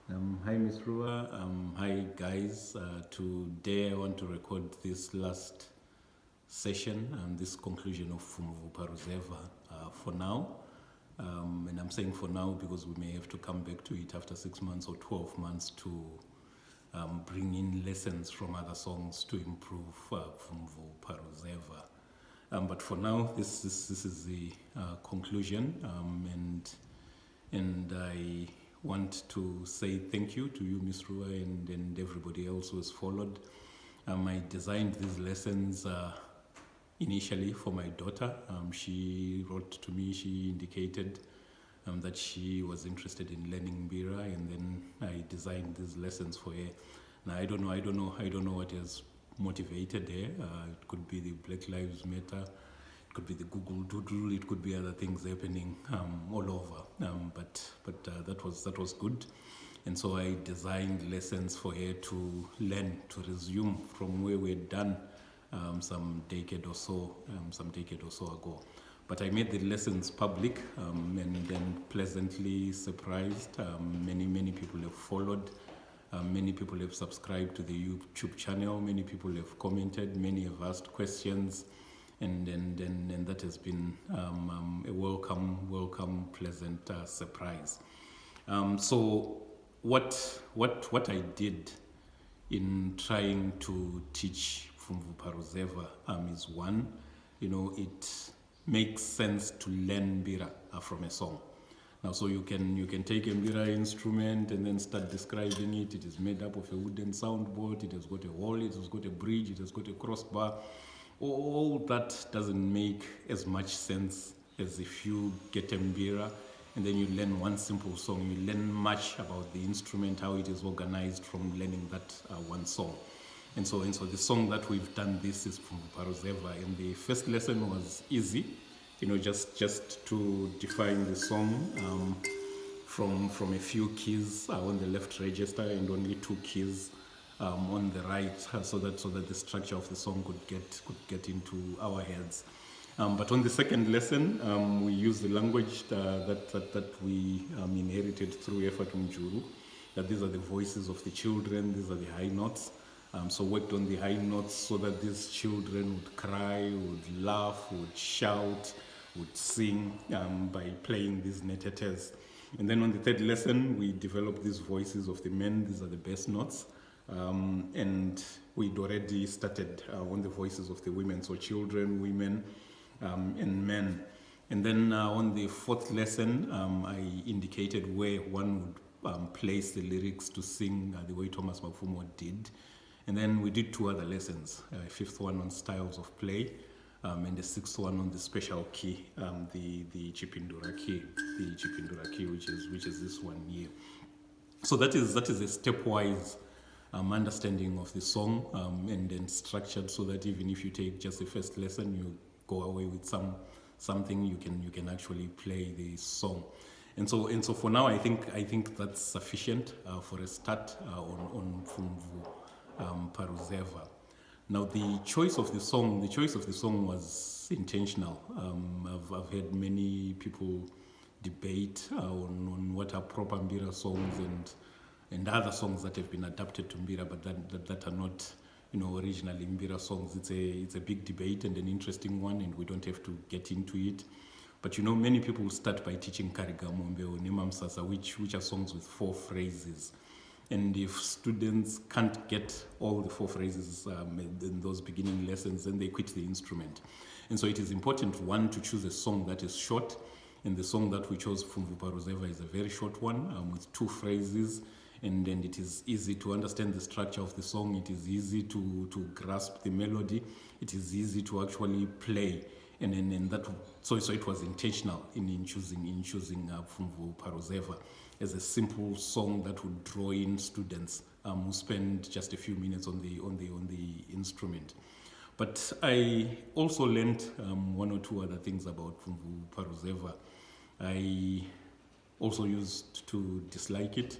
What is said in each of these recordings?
Hi, Miss Rua. Hi, guys. Today I want to record this last session and this conclusion of Fumvu Paruzeva for now. And I'm saying for now because we may have to come back to it after 6 months or 12 months to bring in lessons from other songs to improve Fumvu Paruzeva. But for now, this is the conclusion, and I want to say thank you to you, Miss Rua, and everybody else who has followed. I designed these lessons initially for my daughter. She wrote to me, she indicated that she was interested in learning Mbira, and then I designed these lessons for her. Now I don't know what has motivated her. It could be the Black Lives Matter, it could be the Google Doodle, it could be other things happening all over. But that was good, and so I designed lessons for her to learn, to resume from where we're done some decade or so ago. But I made the lessons public, and then pleasantly surprised. Many people have followed. Many people have subscribed to the YouTube channel. Many people have commented. Many have asked questions, and that has been a welcome, pleasant surprise. So what I did in trying to teach Fumvu Paruzeva is one, it makes sense to learn Mbira from a song. Now, so you can take a Mbira instrument and then start describing it. It is made up of a wooden soundboard. It has got a hole. It has got a bridge. It has got a crossbar. All that doesn't make as much sense as if you get a Mbira and then you learn one simple song. You learn much about the instrument, how it is organized from learning that one song. And so the song that we've done this is from Paruzeva, and the first lesson was easy, just to define the song from a few keys on the left register and only 2 keys on the right, so that the structure of the song could get into our heads. But on the second lesson, we use the language that we inherited through Effort Mjuru, that these are the voices of the children, these are the high notes. So worked on the high notes so that these children would cry, would laugh, would shout, would sing by playing these netetes. And then on the third lesson, we developed these voices of the men, these are the bass notes. And we'd already started on the voices of the women, so children, women, and men. And then on the fourth lesson, I indicated where one would place the lyrics to sing the way Thomas Mafumo did. And then we did 2 other lessons, a 5th one on styles of play, and the 6th one on the special key, the Chipindura key, which is this one here. So that is a stepwise understanding of the song, and then structured so that even if you take just the first lesson, you go away with something you can actually play the song. And so for now, I think that's sufficient for a start on Fumvu Paruzeva. Now, the choice of the song was intentional. I've heard many people debate on what are proper Mbira songs and other songs that have been adapted to Mbira, but that are not, originally Mbira songs. It's a big debate and an interesting one, and we don't have to get into it. But many people start by teaching Karigamombe or Nimamsasa, which are songs with 4 phrases. And if students can't get all the 4 phrases in those beginning lessons, then they quit the instrument. And so it is important, one, to choose a song that is short. And the song that we chose, Fumvu Paruzeva, is a very short one with 2 phrases. And then it is easy to understand the structure of the song. It is easy to grasp the melody. It is easy to actually play. And that, so it was intentional in choosing Fumvu Paruzeva as a simple song that would draw in students who spend just a few minutes on the instrument. But I also learned 1 or 2 other things about Fumvu Paruzeva. I also used to dislike it.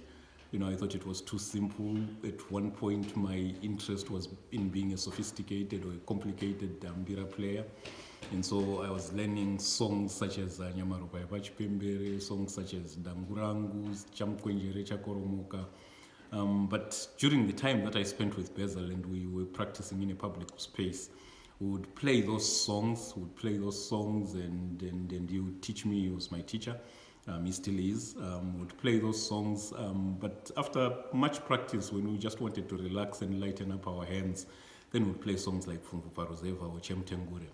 I thought it was too simple. At one point, my interest was in being a sophisticated or a complicated Mbira player. And so I was learning songs such as Nyamaropa Pachipembere, songs such as Dangurangu, Chamkwenjere Chakoromoka. But during the time that I spent with Bezel and we were practicing in a public space, we would play those songs, and he would teach me. He was my teacher. He still is. Would play those songs, but after much practice, when we just wanted to relax and lighten up our hands, then we'd play songs like Fungu Parozeva or Chemtengure.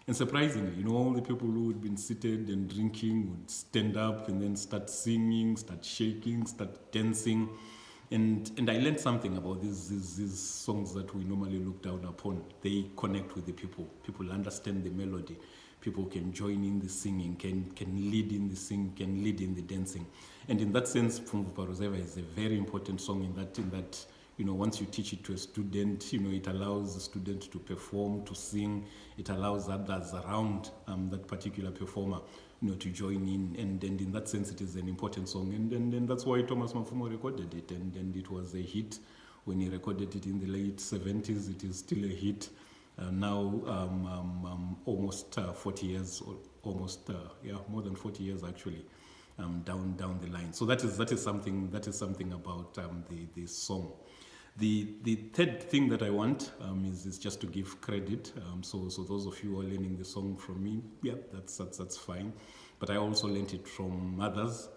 And surprisingly, all the people who had been seated and drinking would stand up and then start singing, start shaking, start dancing. And I learned something about these songs that we normally look down upon. They connect with the people. People understand the melody. People can join in the singing, can lead in the singing, can lead in the dancing. And in that sense, Fungu Parozeva is a very important song in that once you teach it to a student, it allows the student to perform, to sing. It allows others around that particular performer, to join in. And in that sense, it is an important song. And that's why Thomas Mapfumo recorded it. And it was a hit. When he recorded it in the late 70s, it is still a hit. Now, almost 40 years, more than 40 years actually, down the line. So that is something about the song. The third thing that I want is just to give credit. So those of you who are learning the song from me, that's fine. But I also learned it from others.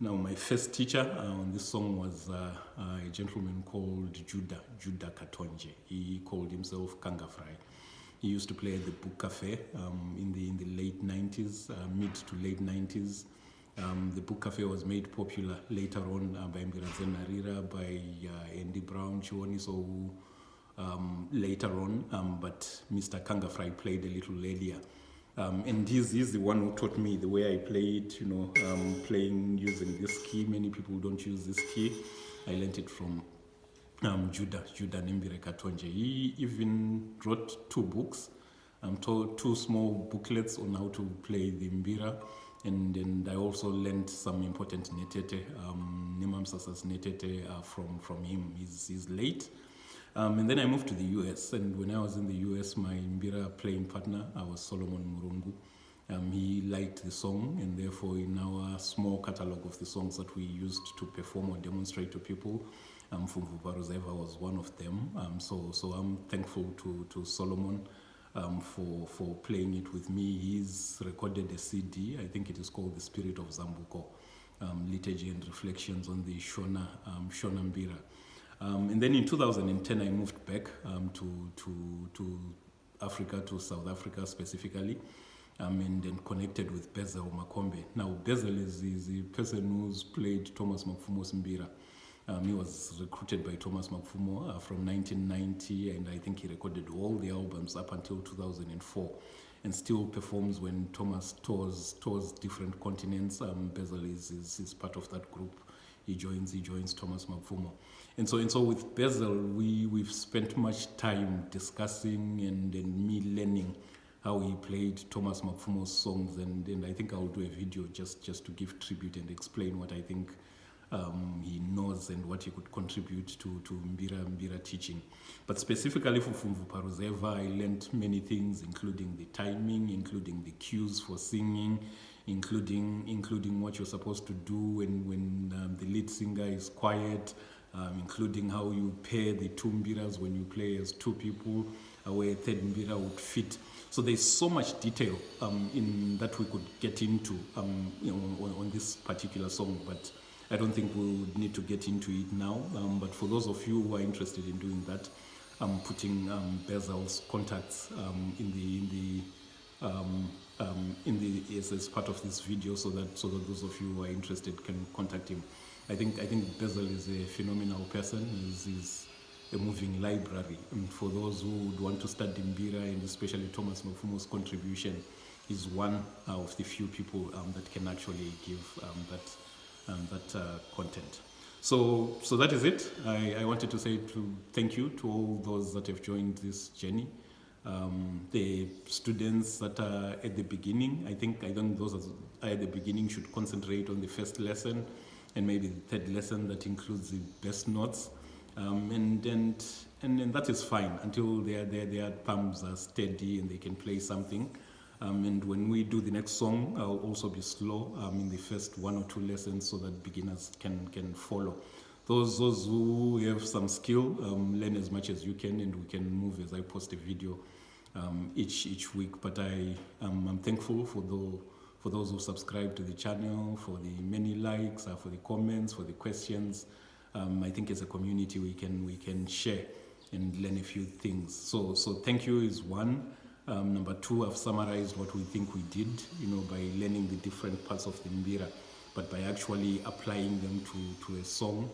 Now, my first teacher on this song was a gentleman called Judah Katonje. He called himself Kangafrai. He used to play at the Book Cafe in the late 90s, mid to late 90s. The Book Cafe was made popular later on by Mbirazen Narira, by Andy Brown, Chiwoniso, later on, but Mr. Kangafrai played a little earlier. And he's the one who taught me the way I play it, playing using this key. Many people don't use this key. I learned it from Judah Nembire Katonje. He even wrote 2 books, 2 small booklets on how to play the mbira. And I also learned some important netete, Nemamsasa's netete from him. He's late. And then I moved to the US, and when I was in the US, my mbira playing partner, I was Solomon Murungu. He liked the song, and therefore in our small catalog of the songs that we used to perform or demonstrate to people, Fungu Parozeva was one of them. So I'm thankful to Solomon for playing it with me. He's recorded a CD, I think it is called The Spirit of Zambuko, Liturgy and Reflections on the Shona Mbira. And then in 2010, I moved back to Africa, to South Africa specifically, and then connected with Bezel Makombe. Now, Bezel is the person who's played Thomas Mapfumo's mbira. He was recruited by Thomas Mapfumo from 1990, and I think he recorded all the albums up until 2004, and still performs when Thomas tours different continents. Bezel is part of that group. He joins Thomas Mapfumo. And so with Bezel, we've spent much time discussing and me learning how he played Thomas Mapfumo's songs, and I think I'll do a video just to give tribute and explain what I think he knows and what he could contribute to mbira teaching. But specifically for Fungu Parozeva, I learned many things, including the timing, including the cues for singing, including what you're supposed to do when the lead singer is quiet, including how you pair the 2 mbiras when you play as 2 people, where a third mbira would fit. So there's so much detail in that we could get into on this particular song, but I don't think we would need to get into it now. But for those of you who are interested in doing that, I'm putting Bezel's contacts as part of this video, so that those of you who are interested can contact him. I think Bezel is a phenomenal person. He's a moving library, and for those who would want to study mbira, and especially Thomas Mapfumo's contribution, is one of the few people that can actually give that content. So that is it. I wanted to say thank you to all those that have joined this journey. The students that are at the beginning, I think those that are at the beginning should concentrate on the first lesson and maybe the third lesson that includes the best notes. And that is fine until their thumbs are steady and they can play something. And when we do the next song, I'll also be slow in the first 1 or 2 lessons so that beginners can follow. Those who have some skill, learn as much as you can, and we can move as I post a video each week. But I'm thankful for those who subscribe to the channel, for the many likes, for the comments, for the questions. I think as a community we can share and learn a few things. So thank you is one. Number two, I've summarized what we think we did, by learning the different parts of the mbira, but by actually applying them to a song.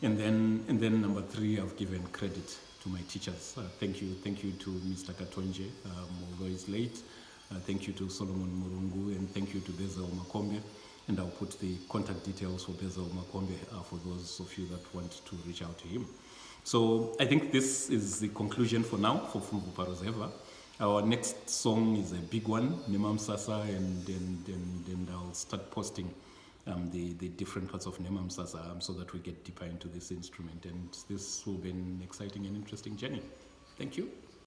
And then number three, I've given credit to my teachers. Thank you to Mr. Katonje, although he's late. Thank you to Solomon Murungu, and thank you to Bezel Makombe. And I'll put the contact details for Bezel Makombe for those of you that want to reach out to him. So I think this is the conclusion for now for Fumbu Parozeva. Our next song is a big one, Nemam Sasa, and I'll start posting the different parts of Nemam Sasa so that we get deeper into this instrument. And this will be an exciting and interesting journey. Thank you.